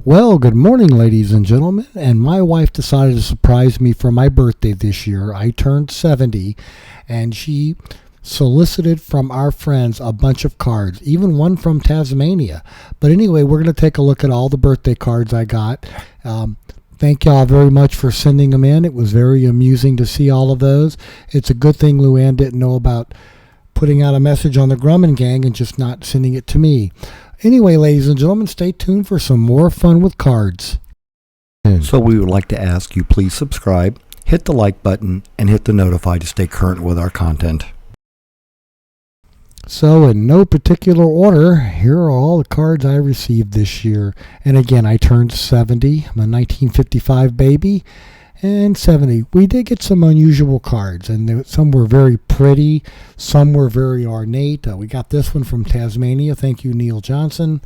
Well, good morning, ladies and gentlemen. And my wife decided to surprise me for my birthday this year. I turned 70, and she solicited from our friends a bunch of cards, even one from Tasmania. But anyway, we're going to take a look at all the birthday cards I got. Thank y'all very much for sending them in. It was very amusing to see all of those. It's a good thing Luann didn't know about putting out a message on the Grumman gang and just not sending it to me. Anyway, ladies and gentlemen, stay tuned for some more fun with cards. So we would like to ask you please subscribe, hit the like button, and hit the notify to stay current with our content. So in no particular order, here are all the cards I received this year. And again, I turned 70. I'm a 1955 baby. And 70. We did get some unusual cards, and some were very pretty, some were very ornate. We got this one from Tasmania. Thank you, Neil Johnson.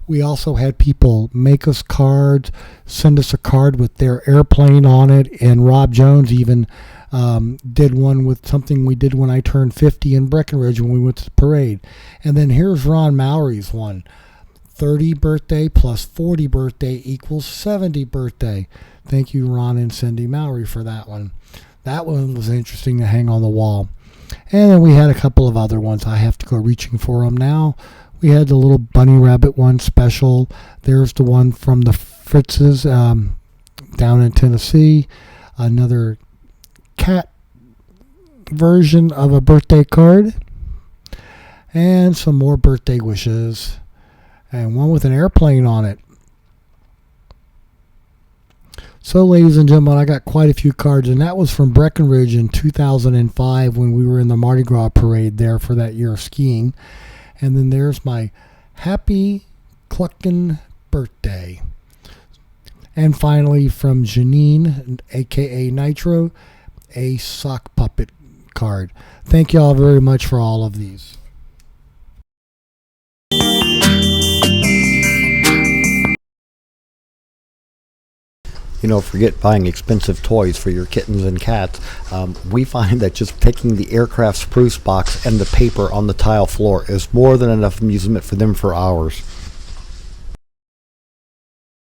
We also had people make us cards, send us a card with their airplane on it, and Rob Jones even did one with something we did when I turned 50 in Breckenridge when we went to the parade. And then here's Ron Mowry's one. 30 birthday plus 40 birthday equals 70 birthday. Thank you, Ron and Cindy Mowry, for that one. That one was interesting to hang on the wall. And then we had a couple of other ones. I have to go reaching for them now. We had the little bunny rabbit one special. There's the one from the Fritzes down in Tennessee. Another cat version of a birthday card. And some more birthday wishes. And one with an airplane on it. So, ladies and gentlemen, I got quite a few cards, and that was from Breckenridge in 2005 when we were in the Mardi Gras parade there for that year of skiing. And then there's my happy clucking birthday. And finally, from Janine, a.k.a. Nitro, a sock puppet card. Thank you all very much for all of these. Forget buying expensive toys for your kittens and cats. We find that just taking the aircraft spruce box and the paper on the tile floor is more than enough amusement for them for hours.